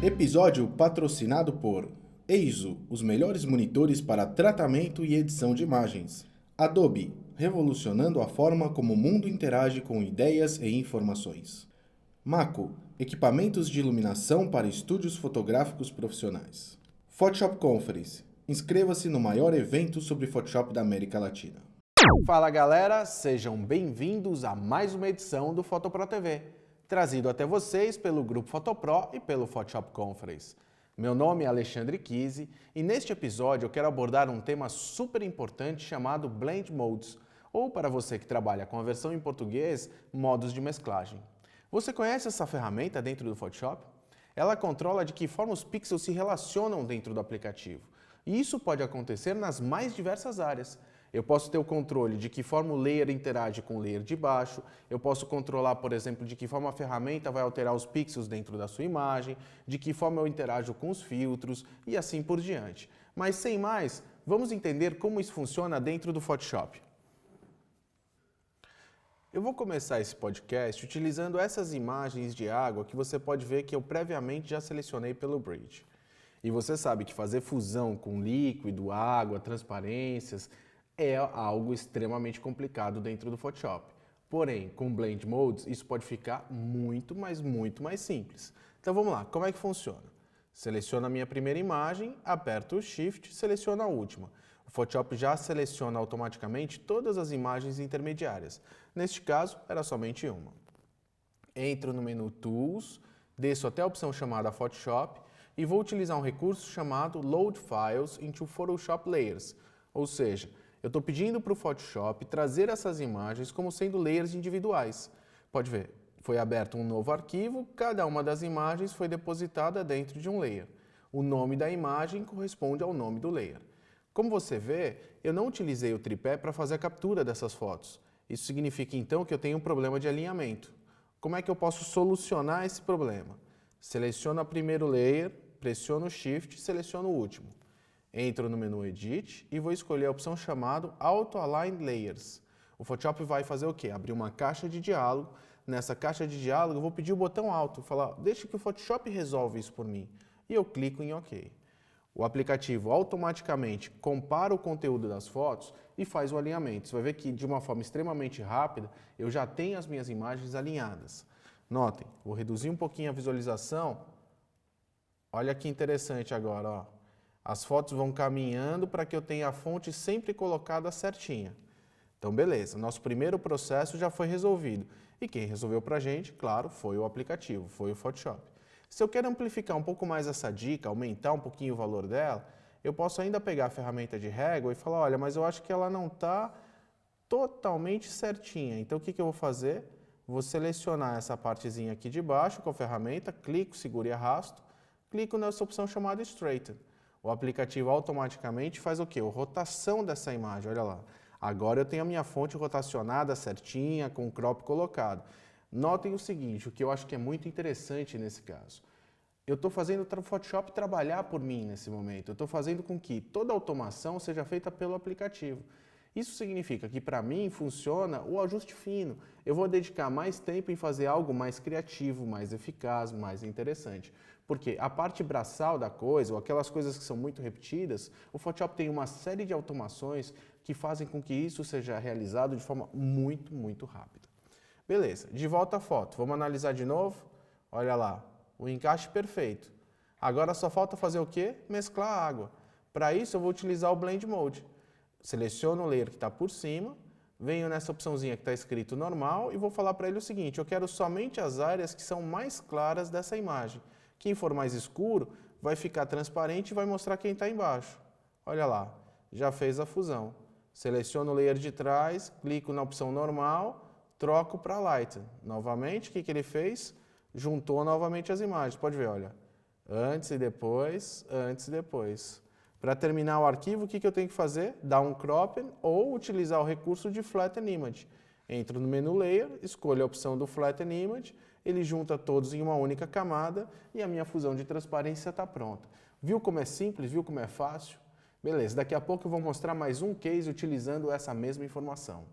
Episódio patrocinado por Eizo, os melhores monitores para tratamento e edição de imagens. Adobe, revolucionando a forma como o mundo interage com ideias e informações. Mako, equipamentos de iluminação para estúdios fotográficos profissionais. Photoshop Conference, inscreva-se no maior evento sobre Photoshop da América Latina. Fala galera, sejam bem-vindos a mais uma edição do Fotopro TV, trazido até vocês pelo Grupo Fotopro e pelo Photoshop Conference. Meu nome é Alexandre Kise e neste episódio eu quero abordar um tema super importante chamado Blend Modes, ou para você que trabalha com a versão em português, modos de mesclagem. Você conhece essa ferramenta dentro do Photoshop? Ela controla de que forma os pixels se relacionam dentro do aplicativo. E isso pode acontecer nas mais diversas áreas. Eu posso ter o controle de que forma o layer interage com o layer de baixo, eu posso controlar, por exemplo, de que forma a ferramenta vai alterar os pixels dentro da sua imagem, de que forma eu interajo com os filtros e assim por diante. Mas sem mais, vamos entender como isso funciona dentro do Photoshop. Eu vou começar esse podcast utilizando essas imagens de água que você pode ver que eu previamente já selecionei pelo Bridge. E você sabe que fazer fusão com líquido, água, transparências é algo extremamente complicado dentro do Photoshop. Porém, com Blend Modes, isso pode ficar muito mais simples. Então vamos lá, como é que funciona? Seleciono a minha primeira imagem, aperto o Shift, seleciono a última. O Photoshop já seleciona automaticamente todas as imagens intermediárias. Neste caso, era somente uma. Entro no menu Tools, desço até a opção chamada Photoshop e vou utilizar um recurso chamado Load Files into Photoshop Layers, ou seja, eu estou pedindo para o Photoshop trazer essas imagens como sendo layers individuais. Pode ver, foi aberto um novo arquivo, cada uma das imagens foi depositada dentro de um layer. O nome da imagem corresponde ao nome do layer. Como você vê, eu não utilizei o tripé para fazer a captura dessas fotos. Isso significa então que eu tenho um problema de alinhamento. Como é que eu posso solucionar esse problema? Seleciono o primeiro layer, pressiono o Shift e seleciono o último. Entro no menu Edit e vou escolher a opção chamada Auto Align Layers. O Photoshop vai fazer o quê? Abrir uma caixa de diálogo. Nessa caixa de diálogo eu vou pedir o botão Alto, falar, deixa que o Photoshop resolve isso por mim. E eu clico em OK. O aplicativo automaticamente compara o conteúdo das fotos e faz o alinhamento. Você vai ver que de uma forma extremamente rápida eu já tenho as minhas imagens alinhadas. Notem, vou reduzir um pouquinho a visualização. Olha que interessante agora, ó. As fotos vão caminhando para que eu tenha a fonte sempre colocada certinha. Então, beleza, nosso primeiro processo já foi resolvido. E quem resolveu para a gente, claro, foi o aplicativo, foi o Photoshop. Se eu quero amplificar um pouco mais essa dica, aumentar um pouquinho o valor dela, eu posso ainda pegar a ferramenta de régua e falar, olha, mas eu acho que ela não está totalmente certinha. Então, o que eu vou fazer? Vou selecionar essa partezinha aqui de baixo com a ferramenta, clico, seguro e arrasto, clico nessa opção chamada Straighten. O aplicativo automaticamente faz o quê? A rotação dessa imagem, olha lá. Agora eu tenho a minha fonte rotacionada certinha, com o crop colocado. Notem o seguinte, o que eu acho que é muito interessante nesse caso. Eu estou fazendo o Photoshop trabalhar por mim nesse momento. Eu estou fazendo com que toda a automação seja feita pelo aplicativo. Isso significa que para mim funciona o ajuste fino. Eu vou dedicar mais tempo em fazer algo mais criativo, mais eficaz, mais interessante. Porque a parte braçal da coisa, ou aquelas coisas que são muito repetidas, o Photoshop tem uma série de automações que fazem com que isso seja realizado de forma muito rápida. Beleza, de volta à foto. Vamos analisar de novo? Olha lá, o encaixe perfeito. Agora só falta fazer o quê? Mesclar a água. Para isso eu vou utilizar o Blend Mode. Seleciono o layer que está por cima, venho nessa opçãozinha que está escrito normal e vou falar para ele o seguinte, eu quero somente as áreas que são mais claras dessa imagem. Quem for mais escuro vai ficar transparente e vai mostrar quem está embaixo. Olha lá, já fez a fusão. Seleciono o layer de trás, clico na opção normal, troco para Lighten. Novamente, o que ele fez? Juntou novamente as imagens. Pode ver, olha, antes e depois, antes e depois. Para terminar o arquivo, o que eu tenho que fazer? Dar um crop ou utilizar o recurso de Flatten Image. Entro no menu Layer, escolho a opção do Flatten Image, ele junta todos em uma única camada e a minha fusão de transparência está pronta. Viu como é simples? Viu como é fácil? Beleza, daqui a pouco eu vou mostrar mais um case utilizando essa mesma informação.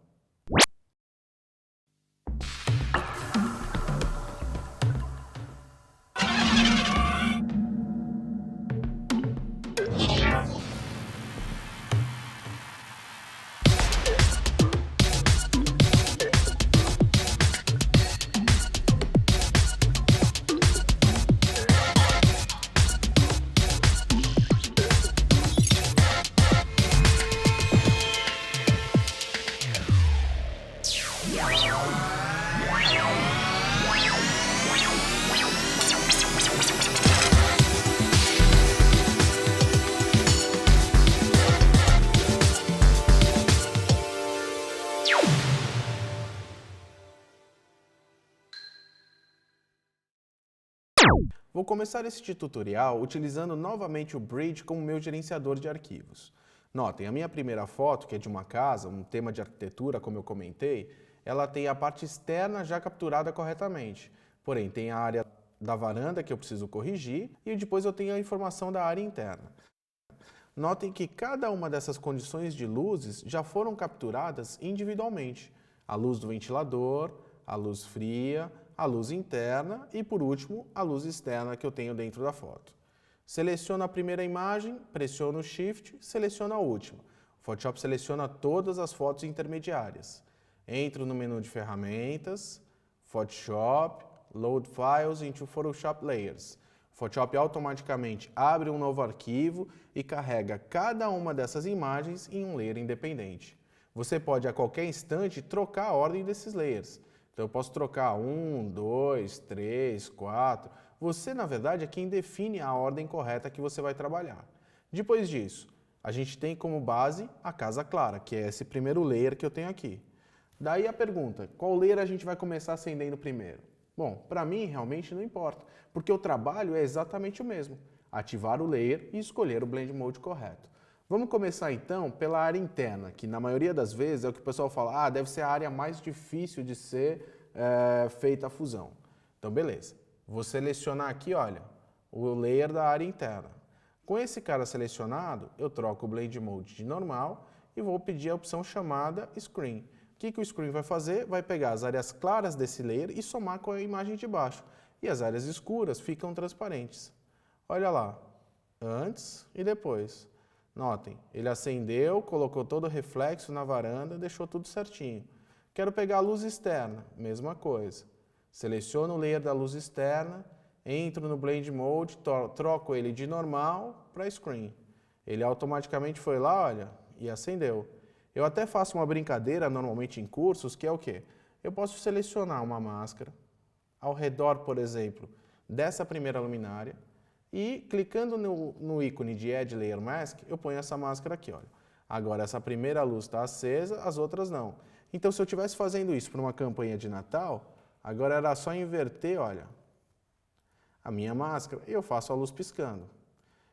Vou começar este tutorial utilizando novamente o Bridge como meu gerenciador de arquivos. Notem, a minha primeira foto, que é de uma casa, um tema de arquitetura, como eu comentei, ela tem a parte externa já capturada corretamente. Porém, tem a área da varanda que eu preciso corrigir e depois eu tenho a informação da área interna. Notem que cada uma dessas condições de luzes já foram capturadas individualmente. A luz do ventilador, a luz fria, a luz interna e, por último, a luz externa que eu tenho dentro da foto. Seleciono a primeira imagem, pressiono o Shift, seleciono a última. O Photoshop seleciona todas as fotos intermediárias. Entro no menu de ferramentas, Photoshop, Load Files into Photoshop Layers. O Photoshop automaticamente abre um novo arquivo e carrega cada uma dessas imagens em um layer independente. Você pode a qualquer instante trocar a ordem desses layers. Então eu posso trocar 1, 2, 3, 4. Você, na verdade, é quem define a ordem correta que você vai trabalhar. Depois disso, a gente tem como base a casa clara, que é esse primeiro layer que eu tenho aqui. Daí a pergunta, qual layer a gente vai começar acendendo primeiro? Bom, para mim realmente não importa, porque o trabalho é exatamente o mesmo. Ativar o layer e escolher o Blend Mode correto. Vamos começar então pela área interna, que na maioria das vezes é o que o pessoal fala, deve ser a área mais difícil de ser feita a fusão. Então beleza, vou selecionar aqui, olha, o layer da área interna. Com esse cara selecionado, eu troco o Blend Mode de normal e vou pedir a opção chamada Screen. O que o Screen vai fazer? Vai pegar as áreas claras desse layer e somar com a imagem de baixo. E as áreas escuras ficam transparentes. Olha lá, antes e depois. Notem, ele acendeu, colocou todo o reflexo na varanda, deixou tudo certinho. Quero pegar a luz externa, mesma coisa. Seleciono o layer da luz externa, entro no Blend Mode, troco ele de normal para Screen. Ele automaticamente foi lá, olha, e acendeu. Eu até faço uma brincadeira normalmente em cursos, que é o quê? Eu posso selecionar uma máscara ao redor, por exemplo, dessa primeira luminária, e clicando no ícone de Add Layer Mask, eu ponho essa máscara aqui, olha. Agora essa primeira luz está acesa, as outras não. Então se eu estivesse fazendo isso para uma campanha de Natal, agora era só inverter, olha, a minha máscara e eu faço a luz piscando.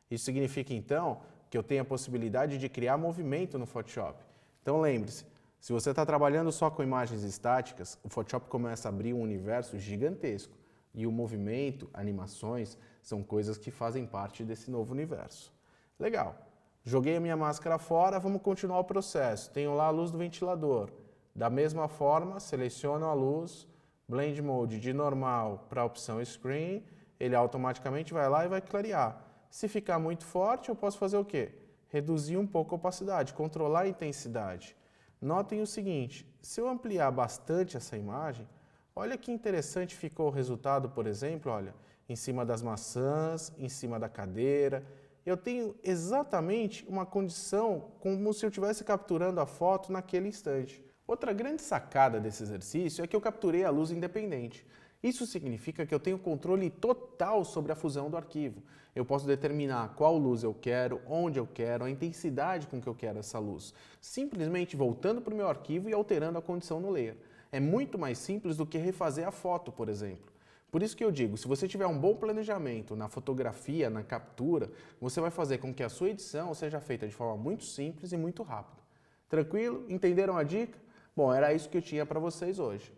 Isso significa então que eu tenho a possibilidade de criar movimento no Photoshop. Então lembre-se, se você está trabalhando só com imagens estáticas, o Photoshop começa a abrir um universo gigantesco. E o movimento, animações, são coisas que fazem parte desse novo universo. Legal. Joguei a minha máscara fora, vamos continuar o processo. Tenho lá a luz do ventilador. Da mesma forma, seleciono a luz, Blend Mode de normal para a opção Screen, ele automaticamente vai lá e vai clarear. Se ficar muito forte, eu posso fazer o quê? Reduzir um pouco a opacidade, controlar a intensidade. Notem o seguinte, se eu ampliar bastante essa imagem, olha que interessante ficou o resultado, por exemplo, olha, em cima das maçãs, em cima da cadeira. Eu tenho exatamente uma condição como se eu estivesse capturando a foto naquele instante. Outra grande sacada desse exercício é que eu capturei a luz independente. Isso significa que eu tenho controle total sobre a fusão do arquivo. Eu posso determinar qual luz eu quero, onde eu quero, a intensidade com que eu quero essa luz. Simplesmente voltando para o meu arquivo e alterando a condição no layer. É muito mais simples do que refazer a foto, por exemplo. Por isso que eu digo, se você tiver um bom planejamento na fotografia, na captura, você vai fazer com que a sua edição seja feita de forma muito simples e muito rápida. Tranquilo? Entenderam a dica? Bom, era isso que eu tinha para vocês hoje.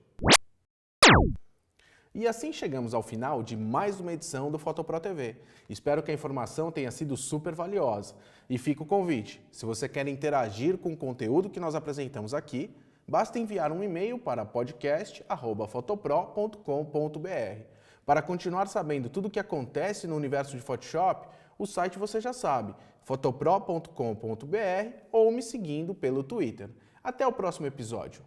E assim chegamos ao final de mais uma edição do Fotopro TV. Espero que a informação tenha sido super valiosa. E fica o convite, se você quer interagir com o conteúdo que nós apresentamos aqui, basta enviar um e-mail para podcast@fotopro.com.br. Para continuar sabendo tudo o que acontece no universo de Photoshop, o site você já sabe, fotopro.com.br ou me seguindo pelo Twitter. Até o próximo episódio.